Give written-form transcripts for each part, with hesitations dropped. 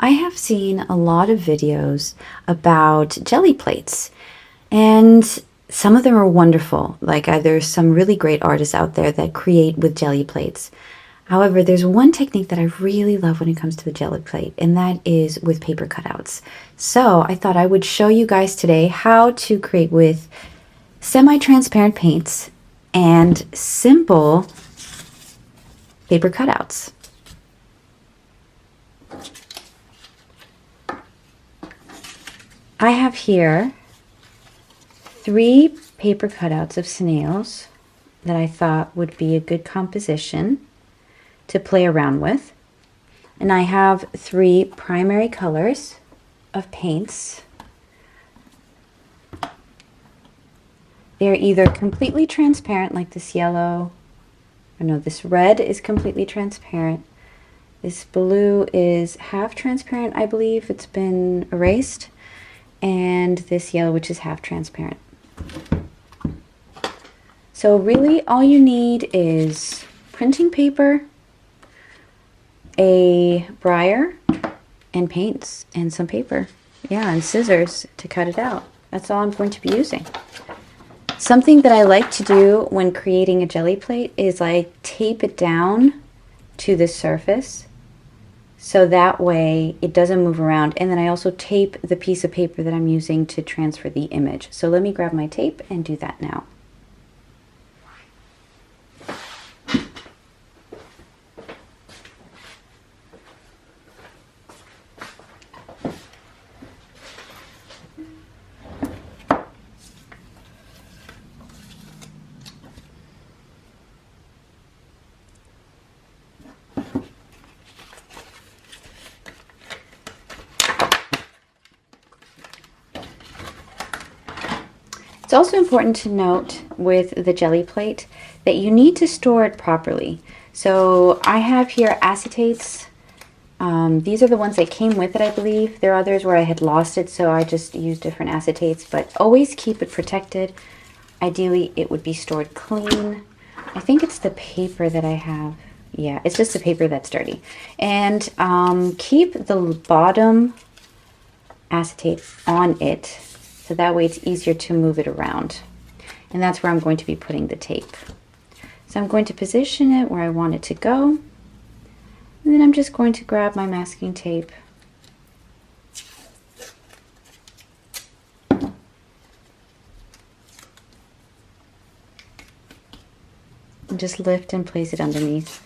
I have seen a lot of videos about jelly plates, and some of them are wonderful. Like, there's some really great artists out there that create with jelly plates. However, there's one technique that I really love when it comes to the jelly plate, and that is with paper cutouts. So I thought I would show you guys today how to create with semi-transparent paints and simple paper cutouts. I have here 3 paper cutouts of snails that I thought would be a good composition to play around with. And I have 3 primary colors of paints. They're either completely transparent, like this yellow, or no, this red is completely transparent. This blue is half transparent, I believe. It's been erased. And this yellow, which is half transparent. So really all you need is printing paper, a brayer, and paints, and some paper. Yeah, and scissors to cut it out. That's all I'm going to be using. Something that I like to do when creating a jelly plate is I tape it down to the surface, so that way it doesn't move around. And then I also tape the piece of paper that I'm using to transfer the image. So let me grab my tape and do that now. It's also important to note with the jelly plate that you need to store it properly. So I have here acetates. These are the ones that came with it, I believe. There are others where I had lost it, so I just used different acetates, but always keep it protected. Ideally, it would be stored clean. I think it's the paper that I have. Yeah, it's just the paper that's dirty. And keep the bottom acetate on it, so that way it's easier to move it around. And that's where I'm going to be putting the tape. So I'm going to position it where I want it to go. And then I'm just going to grab my masking tape. And just lift and place it underneath.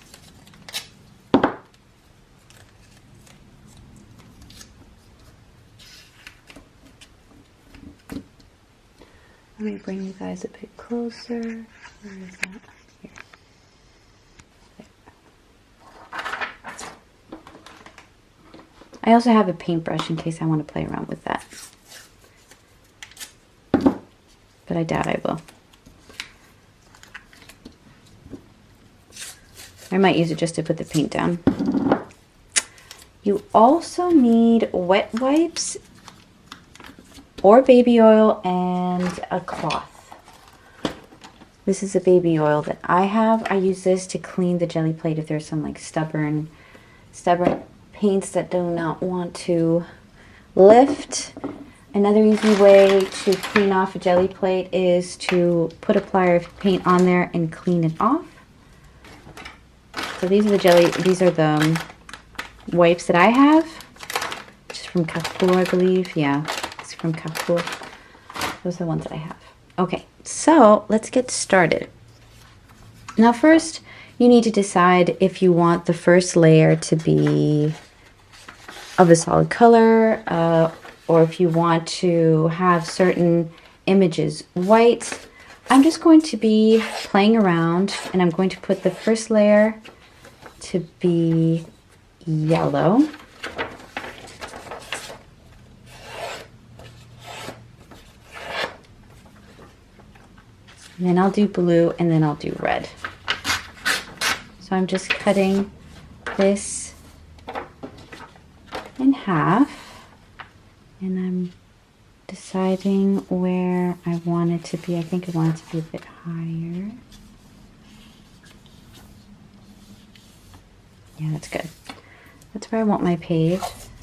Let me bring you guys a bit closer. Where is that? Here. I also have a paintbrush in case I want to play around with that. But I doubt I will. I might use it just to put the paint down. You also need wet wipes or baby oil and a cloth. This is a baby oil that I have. I use this to clean the jelly plate if there's some like stubborn paints that do not want to lift. Another easy way to clean off a jelly plate is to put a plier of paint on there and clean it off. So these are the wipes that I have. Just from Carrefour, I believe. Yeah. From Carrefour. Those are the ones that I have. Okay, so let's get started. Now first, you need to decide if you want the first layer to be of a solid color, or if you want to have certain images white. I'm just going to be playing around, and I'm going to put the first layer to be yellow. And then I'll do blue, and then I'll do red. So I'm just cutting this in half, and I'm deciding where I want it to be. I think I want it to be a bit higher. Yeah, that's good. That's where I want my page.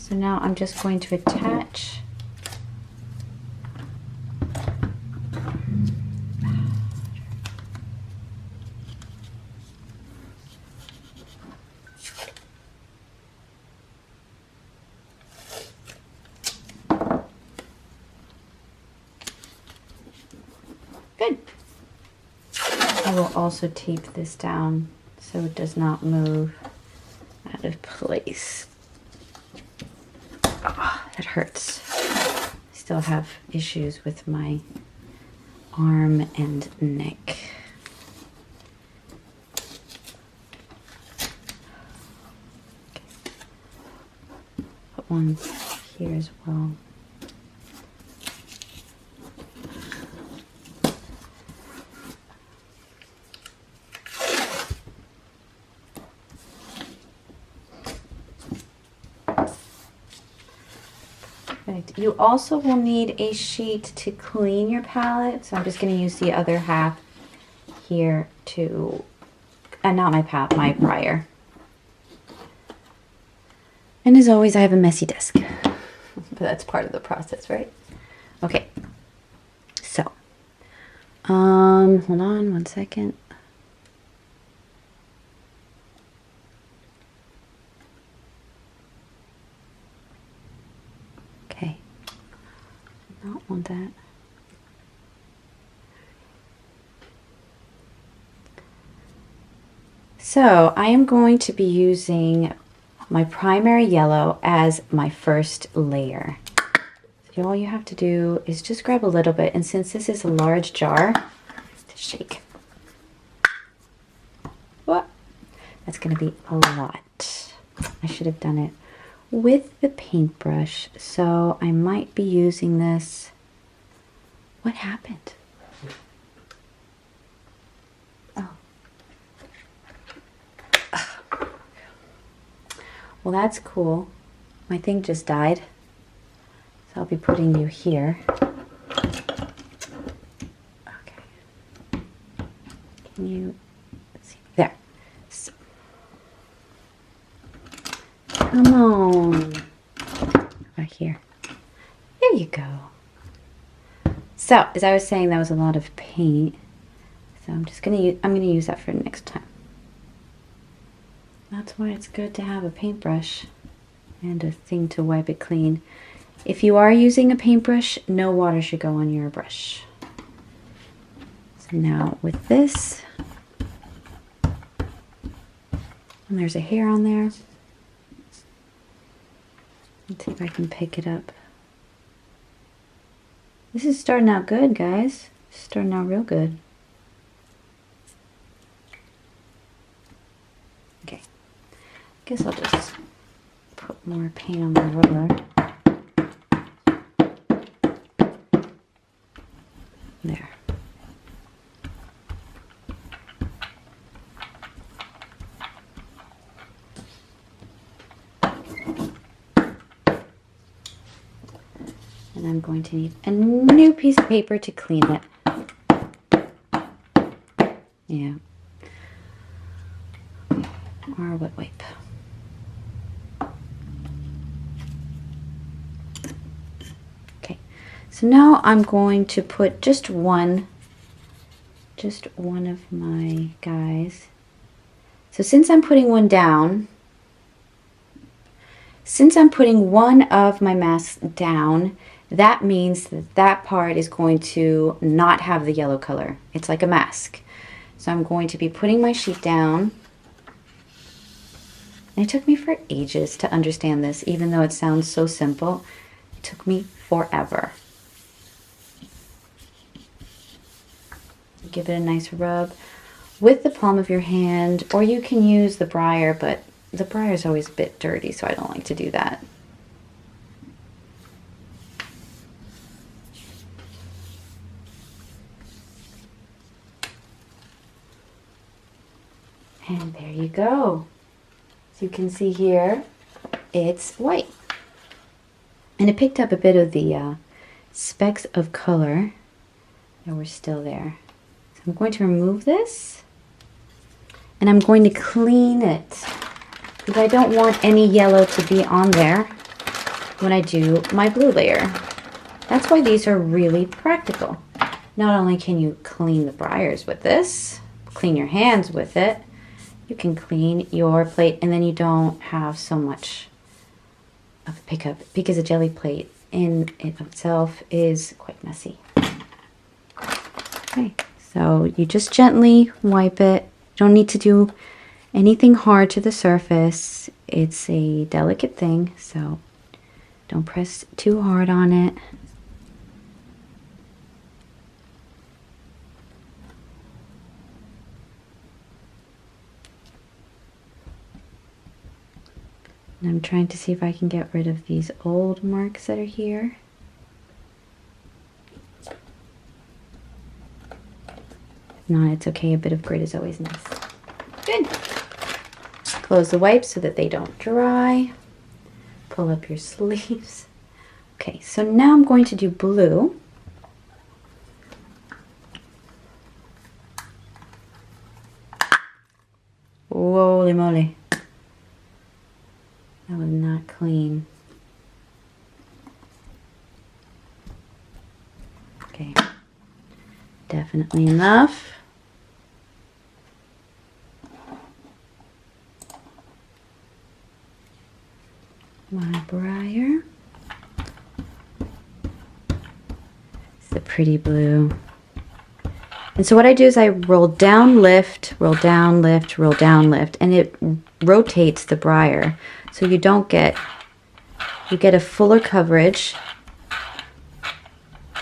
So now I'm just going to attach good. I will also tape this down so it does not move out of place. Oh, that hurts. I still have issues with my arm and neck. Put one here as well. Perfect. You also will need a sheet to clean your palette, so I'm just going to use the other half here to, not my palette, my prior. And as always, I have a messy desk, but that's part of the process, right? Okay, so, hold on one second. Okay, not want that. So I am going to be using my primary yellow as my first layer. So all you have to do is just grab a little bit, and since this is a large jar, to shake. What? That's going to be a lot. I should have done it with the paintbrush, so I might be using this. What happened? Oh. Well, that's cool. My thing just died, so I'll be putting you here. Okay. Can you, let's see, there. So, come on. Right here. There you go. So, as I was saying, that was a lot of paint. So I'm just gonna use, I'm gonna use that for next time. That's why it's good to have a paintbrush and a thing to wipe it clean. If you are using a paintbrush, no water should go on your brush. So now with this, and there's a hair on there. Let's see if I can pick it up. This is starting out good, guys. Starting out real good. Okay. Guess I'll just put more paint on the roller. There. And I'm going to need a new piece of paper to clean it. Yeah. Or a wet wipe. Okay. So now I'm going to put just one of my guys. So since I'm putting one down, since I'm putting one of my masks down, that means that that part is going to not have the yellow color. It's like a mask. So I'm going to be putting my sheet down. And it took me for ages to understand this, even though it sounds so simple. It took me forever. Give it a nice rub with the palm of your hand, or you can use the briar, but the briar is always a bit dirty, so I don't like to do that. And there you go. So you can see here, it's white. And it picked up a bit of the specks of color that were still there. So I'm going to remove this, and I'm going to clean it, because I don't want any yellow to be on there. when I do my blue layer. That's why these are really practical. Not only can you clean the briars with this, clean your hands with it, you can clean your plate, and then you don't have so much of pickup because a jelly plate in itself is quite messy. Okay, so you just gently wipe it. You don't need to do anything hard to the surface. It's a delicate thing, so don't press too hard on it. And I'm trying to see if I can get rid of these old marks that are here. If not, it's okay. A bit of grit is always nice. Good. Close the wipes so that they don't dry. Pull up your sleeves. Okay, so now I'm going to do blue. Holy moly. That was not clean. Okay, definitely enough. My briar. It's the pretty blue. And so what I do is I roll down, lift, roll down, lift, roll down, lift, and it rotates the briar. So you don't get, you get a fuller coverage.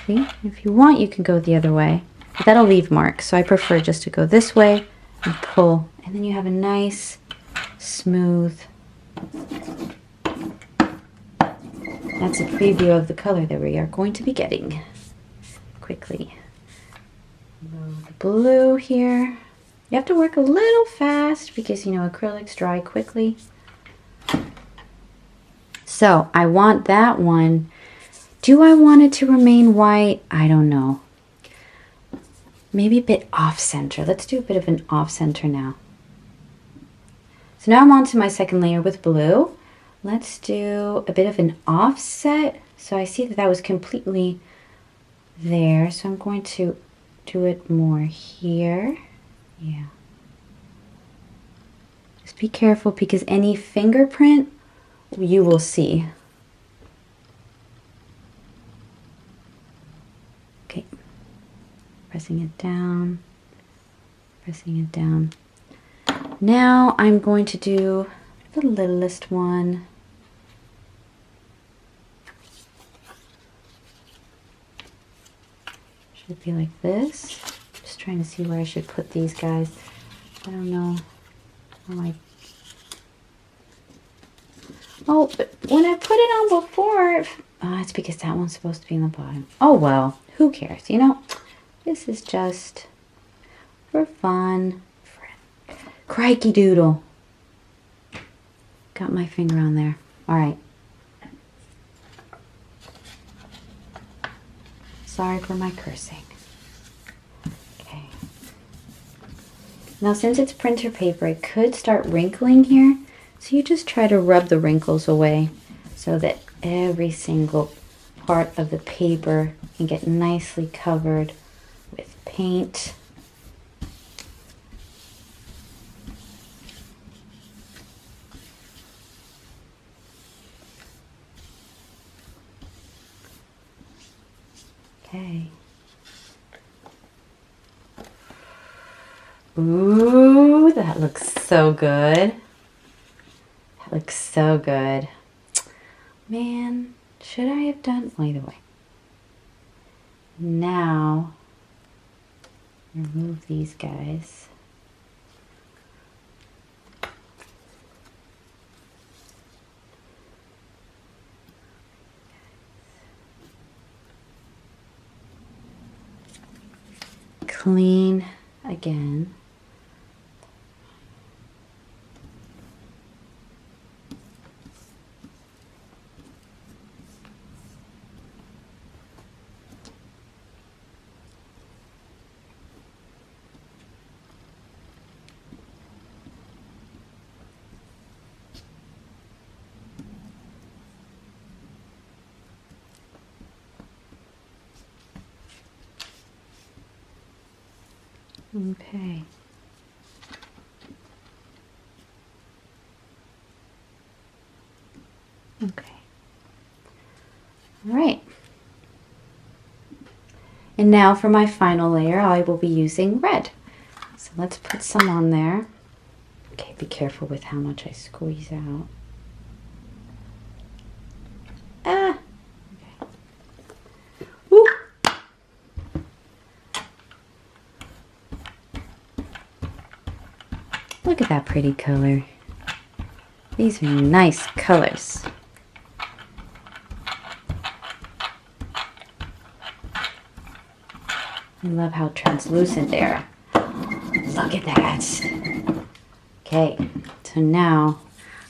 See, if you want, you can go the other way, but that'll leave marks. So I prefer just to go this way and pull, and then you have a nice, smooth. That's a preview of the color that we are going to be getting quickly. The blue here. You have to work a little fast because, you know, acrylics dry quickly. So I want that one. Do I want it to remain white? I don't know. Maybe a bit off center. Let's do a bit of an off center now. So now I'm on to my second layer with blue. Let's do a bit of an offset. So I see that that was completely there. So I'm going to do it more here. Yeah. Just be careful because any fingerprint you will see. Okay. Pressing it down. Pressing it down. Now I'm going to do the littlest one. Should be like this. Just trying to see where I should put these guys. I don't know. Oh, but when I put it on before, it's because that one's supposed to be in the bottom. Oh well, who cares? You know, this is just for fun. Crikey doodle. Got my finger on there. All right. Sorry for my cursing. Okay. Now since it's printer paper, it could start wrinkling here. So you just try to rub the wrinkles away so that every single part of the paper can get nicely covered with paint. Okay. Ooh, that looks so good. That looks so good. Man, should I have done, well, either way. Now, remove these guys. Clean again. Okay. Okay. All right. And now for my final layer, I will be using red. So let's put some on there. Okay, be careful with how much I squeeze out. Ah. Okay. Woo. Look at that pretty color. These are nice colors. I love how translucent they are. Look at that. Okay, so now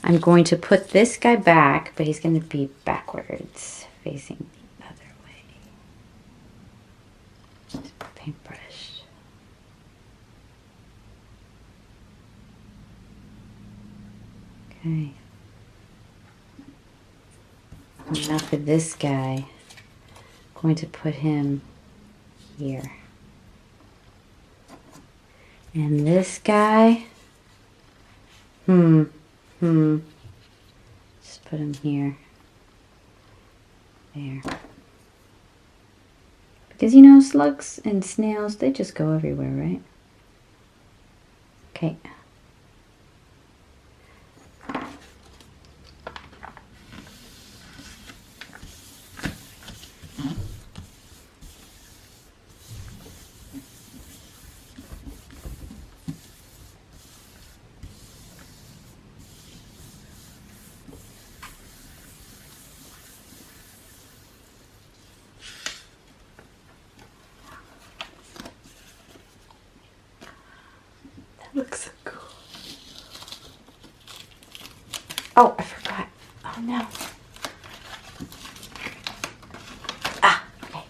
I'm going to put this guy back, but he's going to be backwards, facing the other way. Just paintbrush. Okay. Now for this guy, I'm going to put him here. And this guy, just put him here. There. Because you know, slugs and snails, they just go everywhere, right? Okay. Looks so cool. Oh, I forgot. Oh no. Ah, okay.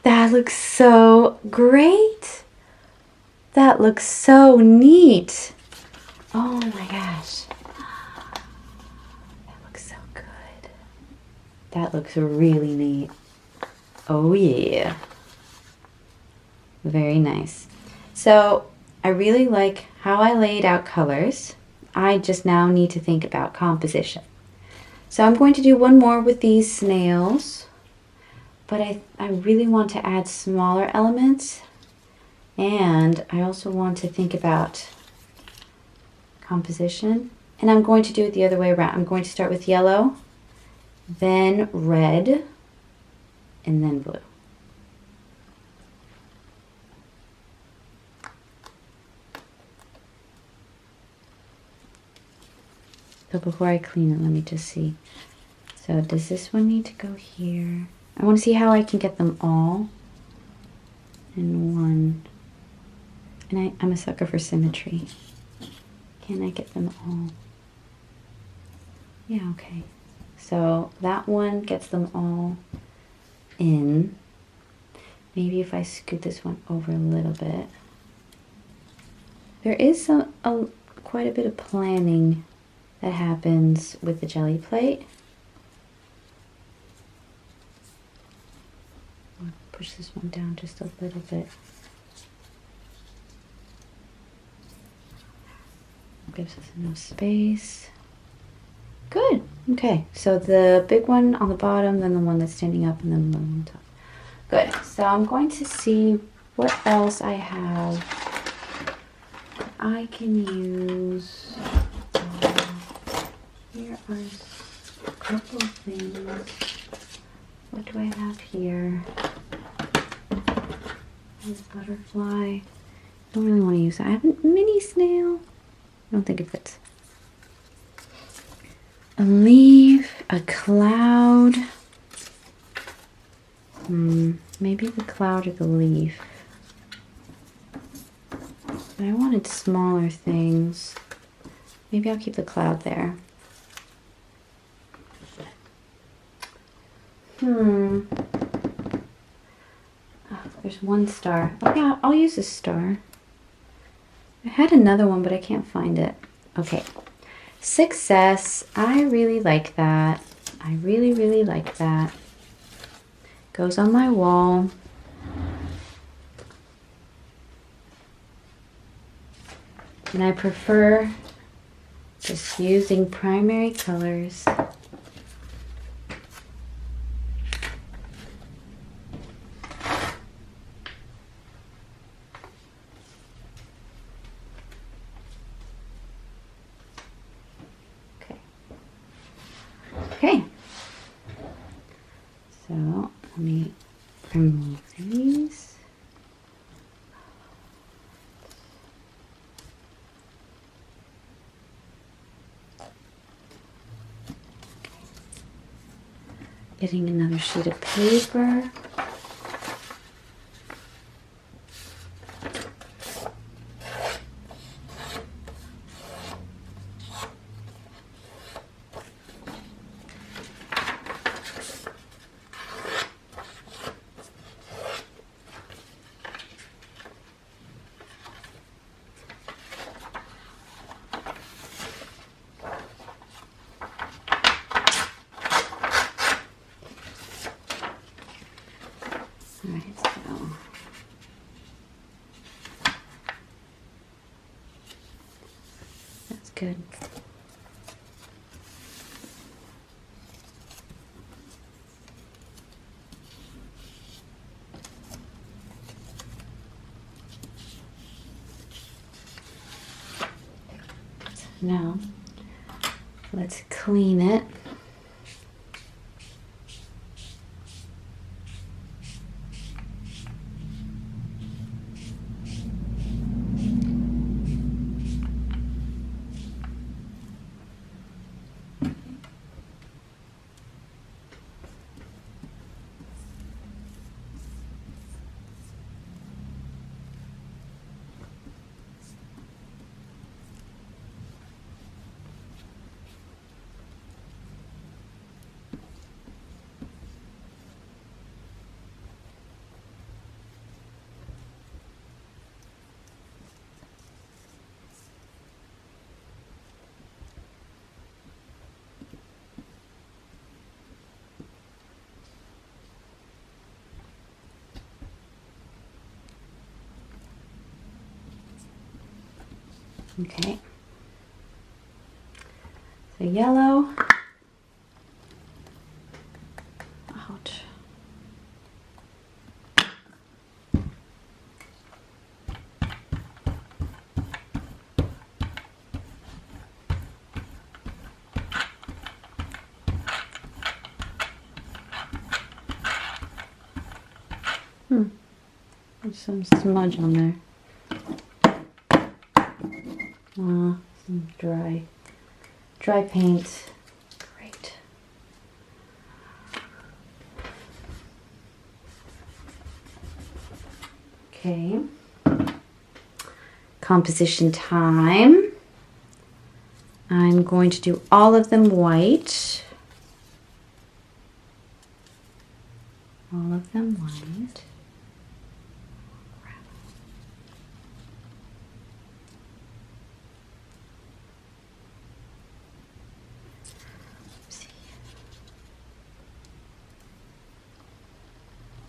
That looks so great. That looks so neat. Oh my gosh. That looks so good. That looks really neat. Oh yeah. Very nice. So I really like how I laid out colors. I just now need to think about composition. So I'm going to do one more with these snails, but I really want to add smaller elements, and I also want to think about composition. And I'm going to do it the other way around. I'm going to start with yellow, then red, and then blue. So before I clean it, let me just see. So does this one need to go here? I want to see how I can get them all in one. And I'm a sucker for symmetry. Can I get them all? Yeah, okay. So that one gets them all in. Maybe if I scoot this one over a little bit. There is quite a bit of planning that happens with the Gelli Plate. I'll push this one down just a little bit. Gives us enough space. Good. Okay, so the big one on the bottom, then the one that's standing up, and then the one on top. Good. So I'm going to see what else I have. I can use. Here are a couple of things. What do I have here? This butterfly. I don't really want to use that. I have a mini snail. I don't think it fits. A leaf, a cloud. Maybe the cloud or the leaf. But I wanted smaller things. Maybe I'll keep the cloud there. Oh, there's one star. Okay, I'll use this star. I had another one, but I can't find it. Okay. Success. I really like that. I really, really like that. Goes on my wall. And I prefer just using primary colors. Okay. So let me remove these. Getting another sheet of paper. Alright, so that's good. Now, let's clean it. Okay. So yellow. Ouch. There's some smudge on there. Some dry paint. Great. Okay. Composition time. I'm going to do all of them white. All of them white.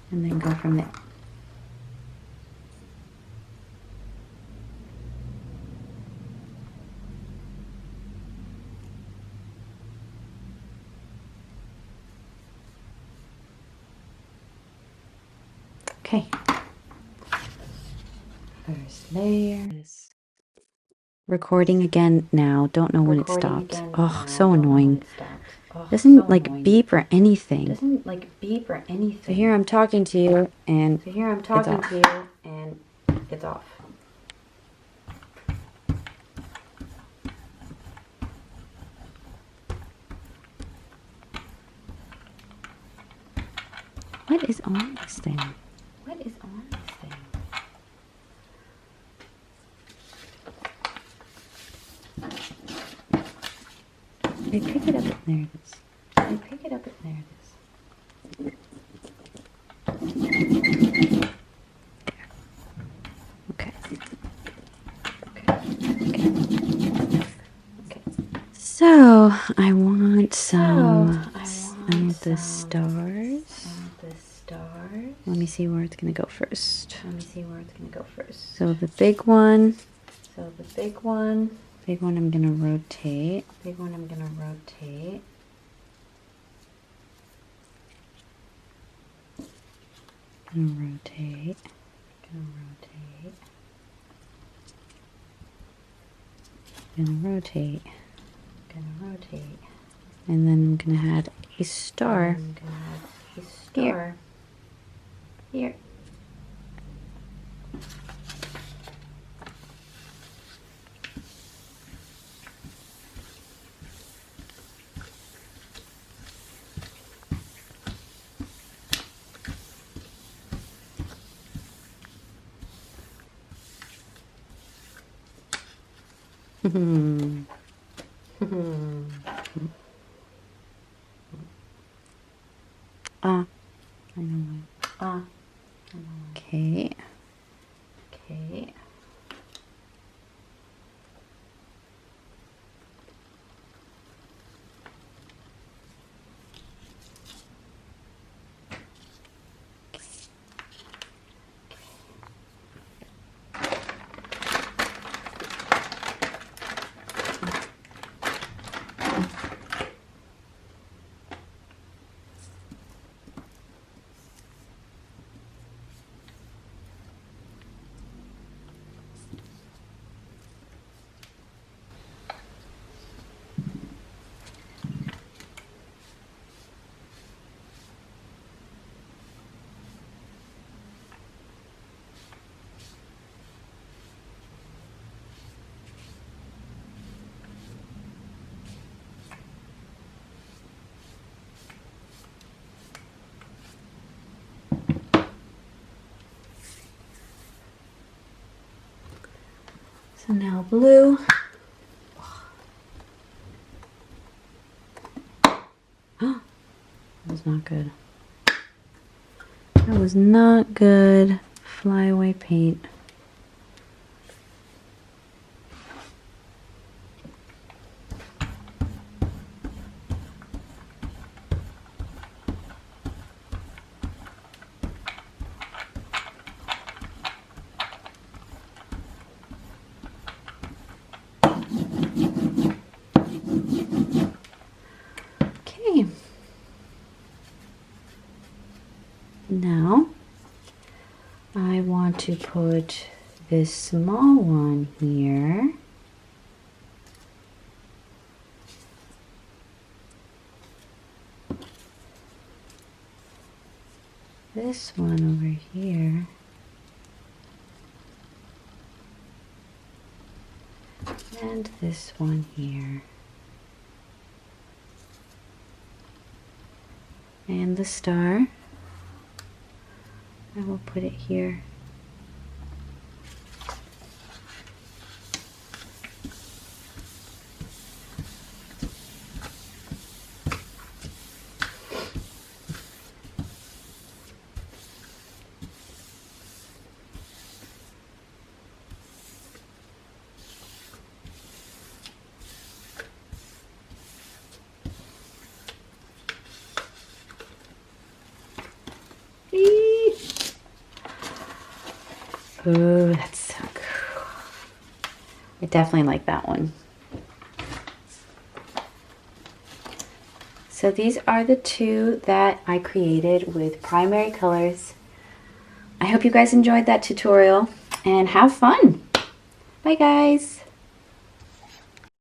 And then go from there. Okay. First layer. Recording again now. Don't know when it stopped. Oh, so annoying. Doesn't like beep or anything. So here I'm talking to you and it's off. What is on this thing? What is on this thing? I pick it up at there it is. I pick it up at there it is. Okay. Okay. So I want some of the stars. Let me see where it's gonna go first. So the big one So the big one I'm gonna rotate. Big one I'm gonna rotate. Gonna rotate. Gonna rotate. Gonna rotate. Gonna rotate. And then I'm gonna add a star. I'm gonna add a star. Here. I know why. Okay. Okay. So now blue. That was not good. That was not good. Flyaway paint. Okay. Now I want to put this small one here. This one over here. And this one here. And the star, I will put it here. Ooh, that's so cool. I definitely like that one. So these are the two that I created with primary colors. I hope you guys enjoyed that tutorial and have fun. Bye guys.